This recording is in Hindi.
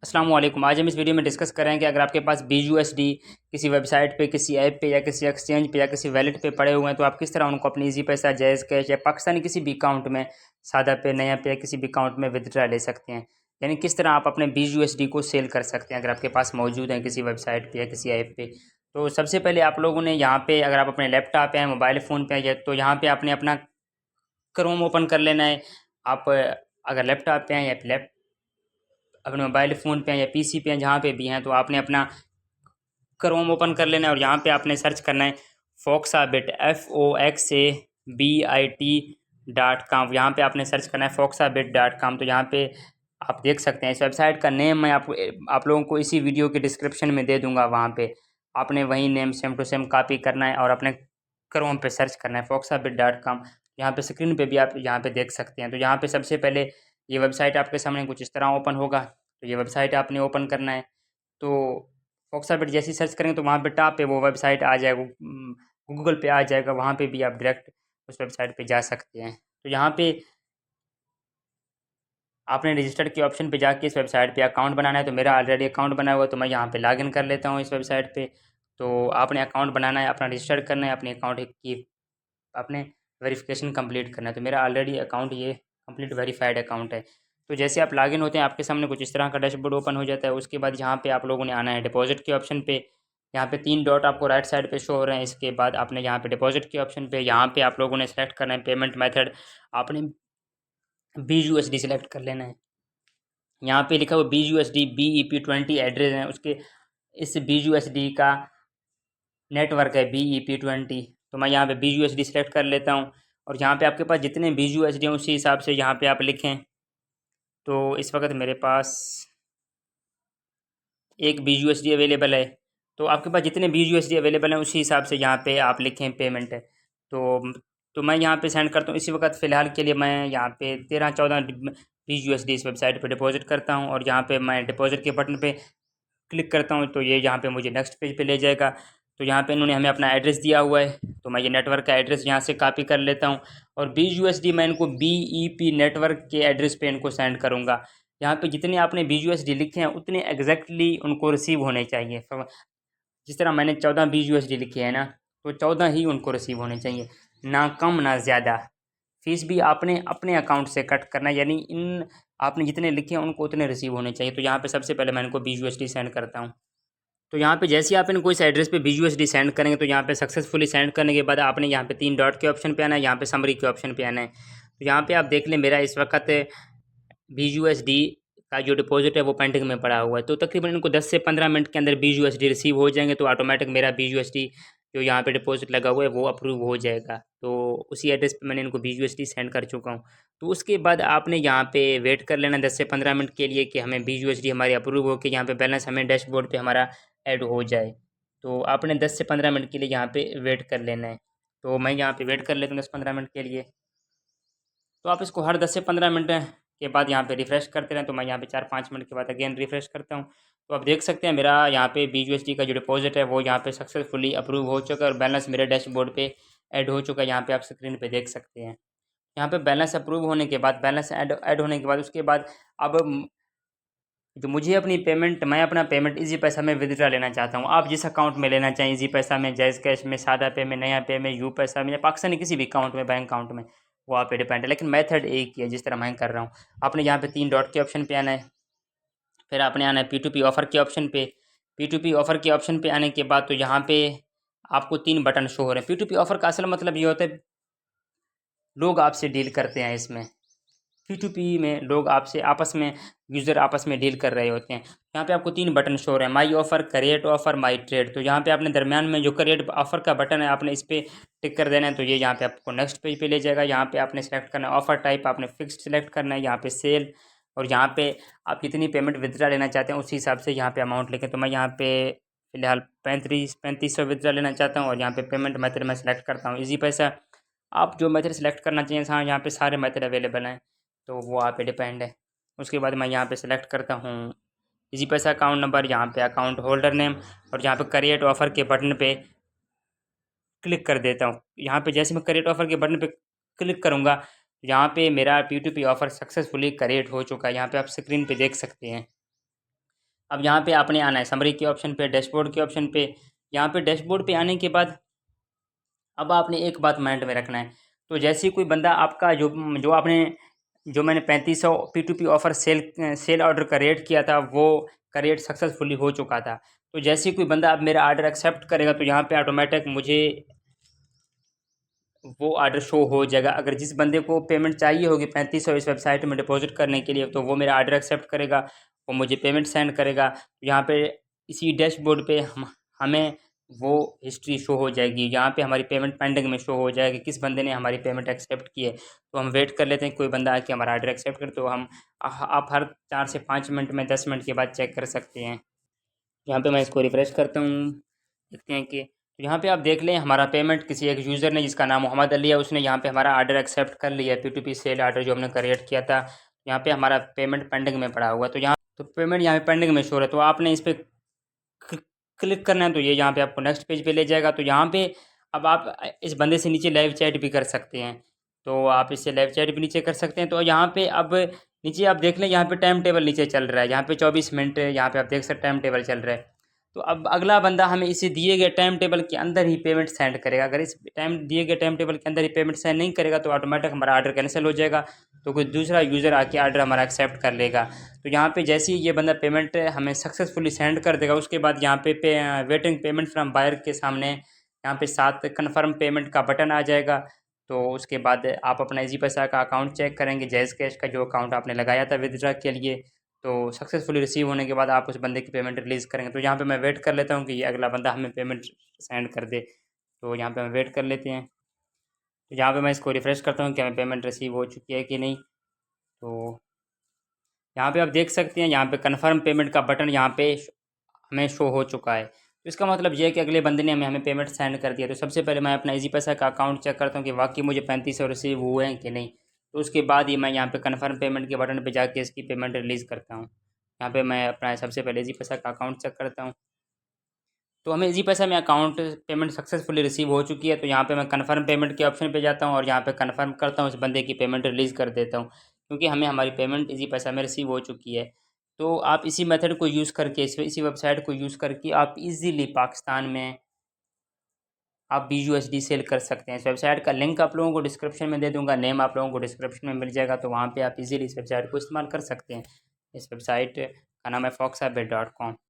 अस्सलाम वालेकुम। आज हम इस वीडियो में डिस्कस करेंगे कि अगर आपके पास BUSD किसी वेबसाइट पे, किसी ऐप पे या किसी एक्सचेंज पे या किसी वैलेट पे पड़े हुए हैं तो आप किस तरह उनको अपनी ईजी पैसा, जायज़ कैश या पाकिस्तानी किसी भी अकाउंट में, सादा पे, नया पे या किसी भी अकाउंट में विदड्रा ले सकते हैं। यानी किस तरह आप अपने BUSD को सेल कर सकते हैं अगर आपके पास मौजूद हैं किसी वेबसाइट पे या किसी ऐप पे। तो सबसे पहले आप लोगों ने यहाँ पे, अगर आप अपने लैपटॉप पे हैं, मोबाइल फ़ोन पे हैं, तो यहाँ पे आपने अपना क्रोम ओपन कर लेना है। आप अगर लैपटॉप पे हैं या अपने मोबाइल फ़ोन पे हैं या PC पे हैं, जहाँ पे भी हैं, तो आपने अपना क्रोम ओपन कर लेना है और यहाँ पे आपने सर्च करना है फोक्साबिट FOXABIT.com। यहाँ पे आपने सर्च करना है foxabit.com। तो यहाँ पे आप देख सकते हैं इस वेबसाइट का नेम मैं आपको आप लोगों को इसी वीडियो के डिस्क्रिप्शन में दे दूँगा। वहाँ पे आपने वही name same to same copy करना है और अपने क्रोम पे सर्च करना है foxabit.com। यहाँ पे स्क्रीन पे भी आप यहाँ पे देख सकते हैं। तो यहाँ पे सबसे पहले ये वेबसाइट आपके सामने कुछ इस तरह ओपन होगा। तो ये वेबसाइट आपने ओपन करना है। तो फोक्साबिट जैसे ही सर्च करेंगे तो वहाँ पे टॉप पे वो वेबसाइट आ जाएगा, गूगल पे आ जाएगा। वहाँ पे भी आप डायरेक्ट उस वेबसाइट पे जा सकते हैं। तो यहाँ पे आपने रजिस्टर के ऑप्शन पे जाके इस वेबसाइट पे अकाउंट बनाना है। तो मेरा ऑलरेडी अकाउंट बना हुआ है, तो मैं यहाँ पे लॉगिन कर लेता हूँ इस वेबसाइट पे। तो आपने अकाउंट बनाना है, अपना रजिस्टर करना है, अपने अकाउंट की आपने वेरिफिकेशन कंप्लीट करना है। तो मेरा ऑलरेडी अकाउंट ये कंप्लीट वेरीफाइड अकाउंट है। तो जैसे आप लॉगिन होते हैं आपके सामने कुछ इस तरह का डैशबोर्ड ओपन हो जाता है। उसके बाद यहाँ पे आप लोगों ने आना है डिपॉजिट के ऑप्शन पे। यहाँ पे 3 डॉट आपको राइट साइड पे शो हो रहे हैं। इसके बाद आपने यहाँ पे डिपॉजिट के ऑप्शन पे, यहाँ पे आप लोगों ने सेलेक्ट करना है पेमेंट मेथड। आपने BUSD सेलेक्ट कर लेना है। यहाँ पे लिखा हुआ BUSD BEP20 एड्रेस है उसके, इस BUSD का नेटवर्क है BEP20। तो मैं यहाँ पे BUSD सेलेक्ट कर लेता हूँ और यहाँ पे आपके पास जितने BUSD हैं उसी हिसाब से यहाँ पे आप लिखें। तो इस वक्त मेरे पास एक BUSD अवेलेबल है। तो आपके पास जितने BUSD अवेलेबल हैं उसी हिसाब से यहाँ पे आप लिखें पेमेंट है। तो मैं यहाँ पे सेंड करता हूँ। इसी वक्त फ़िलहाल के लिए मैं यहाँ पे 13-14 BUSD इस वेबसाइट पे डिपॉजिट करता हूँ और यहाँ पे मैं डिपॉजिट के बटन पे क्लिक करता हूँ तो ये यहाँ पे मुझे नेक्स्ट पेज पे ले जाएगा। तो यहाँ पे इन्होंने हमें अपना एड्रेस दिया हुआ है, तो मैं ये नेटवर्क का एड्रेस यहाँ से कॉपी कर लेता हूँ और BUSD मैं इनको BEP नेटवर्क के एड्रेस पे इनको सेंड करूँगा। यहाँ पे जितने आपने BUSD लिखे हैं उतने एग्जैक्टली उनको रिसीव होने चाहिए। जिस तरह मैंने 14 BUSD लिखे हैं ना, तो 14 ही उनको रिसीव होने चाहिए, ना कम ना ज़्यादा। फीस भी आपने अपने अकाउंट से कट करना है, यानी इन आपने जितने लिखे हैं उनको उतने रिसीव होने चाहिए। तो यहाँ पे सबसे पहले मैं इनको BUSD सेंड करता हूँ। तो यहाँ पे जैसे ही आप इनको इस एड्रेस पे BUSD सेंड करेंगे तो यहाँ पे सक्सेसफुली सेंड करने के बाद आपने यहाँ पे 3 डॉट के ऑप्शन पे आना है, यहाँ पे समरी के ऑप्शन पे आना है। तो यहाँ पे आप देख लें मेरा इस वक्त BUSD का जो डिपॉजिट है वो पेंडिंग में पड़ा हुआ है। तो तकरीबन इनको 10 से 15 मिनट के अंदर BUSD रिसीव हो जाएंगे तो ऑटोमेटिक मेरा BUSD जो यहाँ पे डिपॉजिट लगा हुआ है वो अप्रूव हो जाएगा। तो उसी एड्रेस पे मैंने इनको BUSD सेंड कर चुका हूँ। तो उसके बाद आपने यहाँ पे वेट कर लेना 10 से 15 मिनट के लिए कि हमें BUSD हमारी अप्रूव हो के यहाँ पे बैलेंस हमें डैशबोर्ड पे हमारा ऐड हो जाए। तो आपने 10 से 15 मिनट के लिए यहाँ पे वेट कर लेना है। तो मैं यहाँ पे वेट कर लेता हूँ 10-15 मिनट के लिए। तो आप इसको हर 10 से 15 मिनट के बाद यहाँ पे रिफ़्रेश करते रहें। तो मैं यहाँ पे 4-5 मिनट के बाद अगेन रिफ़्रेश करता हूँ। तो आप देख सकते हैं मेरा यहाँ पे BUSD का जो डिपॉजिट है वो यहाँ पे सक्सेसफुली अप्रूव हो चुका है और बैलेंस मेरे डैशबोर्ड पे ऐड हो चुका है। यहाँ पे आप स्क्रीन पे देख सकते हैं। यहाँ पे बैलेंस अप्रूव होने के बाद, बैलेंस ऐड होने के बाद उसके बाद अब जो मुझे अपनी पेमेंट, मैं अपना पेमेंट इजी पैसा में विदड्रा लेना चाहता हूँ। आप जिस अकाउंट में लेना चाहें, इजी पैसा में, जायज़ कैश में, सादा पे में, नया पे में, यू पैसा में या पाकिस्तानी किसी भी अकाउंट में, बैंक अकाउंट में, वो आप पे डिपेंड है। लेकिन मेथड एक ही है जिस तरह मैं कर रहा हूँ। आपने यहाँ पे 3 डॉट के ऑप्शन पे आना है, फिर आपने आना है P2P ऑफ़र के ऑप्शन पे। P2P ऑफ़र के ऑप्शन पे आने के बाद तो यहाँ पे आपको 3 बटन शो हो रहे हैं। P2P ऑफ़र का असल मतलब ये होता है लोग आपसे डील करते हैं इसमें। P2P में लोग आपसे आपस में, यूज़र आपस में डील कर रहे होते हैं। यहाँ पे आपको 3 बटन शो हो रहे हैं, my offer, create offer, my trade. तो यहाँ पे आपने दरमियान में जो क्रिएट ऑफ़र का बटन है आपने इस पे टिक कर देना है। तो ये यहाँ पे आपको नेक्स्ट पेज पे ले जाएगा। यहाँ पे आपने सेलेक्ट करना है ऑफ़र टाइप, आपने फिक्स्ड सेलेक्ट करना है, यहाँ पे सेल, और यहाँ पे आप कितनी पेमेंट विथड्रा लेना चाहते हैं उसी हिसाब से यहाँ पे अमाउंट लिखें। तो मैं यहाँ पे फ़िलहाल 3500 विथड्रा लेना चाहता हूँ और यहाँ पे पेमेंट मेथड मैं सेलेक्ट करता हूँ ईज़ी पैसा। आप जो मेथड सेलेक्ट करना चाहिए, हाँ यहाँ पे सारे मेथड अवेलेबल हैं, तो वो आप पे डिपेंड है। उसके बाद मैं यहाँ पे सेलेक्ट करता हूँ इजी पैसा अकाउंट नंबर, यहाँ पे अकाउंट होल्डर नेम, और यहाँ पे क्रिएट ऑफ़र के बटन पे क्लिक कर देता हूँ। यहाँ पे जैसे मैं क्रिएट ऑफ़र के बटन पे क्लिक करूँगा, यहाँ पे मेरा P2P ऑफ़र सक्सेसफुली क्रिएट हो चुका है। यहाँ पे आप स्क्रीन पे देख सकते हैं। अब यहाँ पे आपने आना है समरी के ऑप्शन पे, डैशबोर्ड के ऑप्शन पे। यहाँ पे डैशबोर्ड पे आने के बाद अब आपने एक बात माइंड में रखना है। तो जैसे ही कोई बंदा आपका जो आपने जो मैंने 3500 P2P ऑफ़र सेल ऑर्डर का रेट किया था, वो का रेट सक्सेसफुली हो चुका था। तो जैसे ही कोई बंदा अब मेरा ऑर्डर एक्सेप्ट करेगा तो यहाँ पे ऑटोमेटिक मुझे वो ऑर्डर शो हो जाएगा। अगर जिस बंदे को पेमेंट चाहिए होगी 3500 इस वेबसाइट में डिपॉजिट करने के लिए, तो वो मेरा ऑर्डर एक्सेप्ट करेगा, वो मुझे पेमेंट सेंड करेगा। तो यहाँ पे इसी डैशबोर्ड पे हमें वो हिस्ट्री शो हो जाएगी। यहाँ पे हमारी पेमेंट पेंडिंग में शो हो जाएगी, किस बंदे ने हमारी पेमेंट एक्सेप्ट की है। तो हम वेट कर लेते हैं कोई बंदा आके हमारा ऑर्डर एक्सेप्ट करे, तो हम आप हर 4 से 5 मिनट में 10 मिनट के बाद चेक कर सकते हैं। यहाँ पे मैं इसको रिफ्रेश करता हूँ, देखते हैं कि तो यहाँ पे आप देख लें हमारा पेमेंट किसी एक यूज़र ने जिसका नाम मोहम्मद अली है, उसने यहाँ पे हमारा ऑर्डर एक्सेप्ट कर लिया है। P2P सेल ऑर्डर जो हमने क्रिएट किया था, यहाँ पे हमारा पेमेंट पेंडिंग में पड़ा हुआ। तो यहाँ तो पेमेंट यहाँ पे पेंडिंग में शो है, तो आपने इस पर क्लिक करना है, तो ये यहाँ पे आपको नेक्स्ट पेज पे ले जाएगा। तो यहाँ पे अब आप इस बंदे से नीचे लाइव चैट भी कर सकते हैं, तो आप इससे लाइव चैट भी नीचे कर सकते हैं। तो यहाँ पे अब नीचे आप देख लें, यहाँ पे टाइम टेबल नीचे चल रहा है, यहाँ पे 24 मिनट यहाँ पे आप देख सकते टाइम टेबल चल रहा है। तो अब अगला बंदा हमें इसी दिए गए टाइम टेबल के अंदर ही पेमेंट सेंड करेगा। अगर इस दिए गए टाइम टेबल के अंदर ही पेमेंट सेंड नहीं करेगा तो ऑटोमेटिक हमारा ऑर्डर कैंसिल हो जाएगा, तो कोई दूसरा यूज़र आके ऑर्डर हमारा एक्सेप्ट कर लेगा। तो यहाँ पे जैसे ही ये बंदा पेमेंट हमें सक्सेसफुली सेंड कर देगा, उसके बाद यहाँ पे वेटिंग पेमेंट फ्रॉम बायर के सामने यहाँ पे साथ कन्फर्म पेमेंट का बटन आ जाएगा। तो उसके बाद आप अपना इजी पैसा का अकाउंट चेक करेंगे, जैज़ कैश का जो अकाउंट आपने लगाया था विदड्रा के लिए, तो सक्सेसफुली रिसीव होने के बाद आप उस बंदे की पेमेंट रिलीज़ करेंगे। तो यहाँ पे मैं वेट कर लेता हूँ कि ये अगला बंदा हमें पेमेंट सेंड कर दे। तो यहाँ पे हम वेट कर लेते हैं। तो यहाँ पे मैं इसको रिफ़्रेश करता हूँ कि हमें पेमेंट रिसीव हो चुकी है कि नहीं। तो यहाँ पे आप देख सकते हैं, यहाँ पे कन्फर्म पेमेंट का बटन यहाँ पे हमें शो हो चुका है। तो इसका मतलब ये है कि अगले बंदे ने हमें पेमेंट सेंड कर दिया। तो सबसे पहले मैं अपना इजी पैसा का अकाउंट चेक करता हूँ कि वाकई मुझे 3500 रिसीव हुए हैं कि नहीं। तो उसके बाद ही मैं यहाँ पे कन्फर्म पेमेंट के बटन पे जाके इसकी पेमेंट रिलीज़ करता हूँ। यहाँ पे मैं अपना सबसे पहले इजी पैसा का अकाउंट चेक करता हूँ। तो हमें इजी पैसा में अकाउंट पेमेंट सक्सेसफुली रिसीव हो चुकी है। तो यहाँ पे मैं कन्फर्म पेमेंट के ऑप्शन पे जाता हूँ और यहाँ पे कन्फर्म करता हूँ, इस बंदे की पेमेंट रिलीज़ कर देता हूँ, क्योंकि हमें हमारी पेमेंट इजी पैसा में रिसीव हो चुकी है। तो आप इसी मेथड को यूज़ करके, इसी वेबसाइट को यूज़ करके आप इजीली पाकिस्तान में आप BUSD सेल कर सकते हैं। इस वेबसाइट का लिंक आप लोगों को डिस्क्रिप्शन में दे दूंगा, नेम आप लोगों को डिस्क्रिप्शन में मिल जाएगा, तो वहाँ पे आप इजीली इस वेबसाइट को इस्तेमाल कर सकते हैं। इस वेबसाइट का नाम है foxabit.com।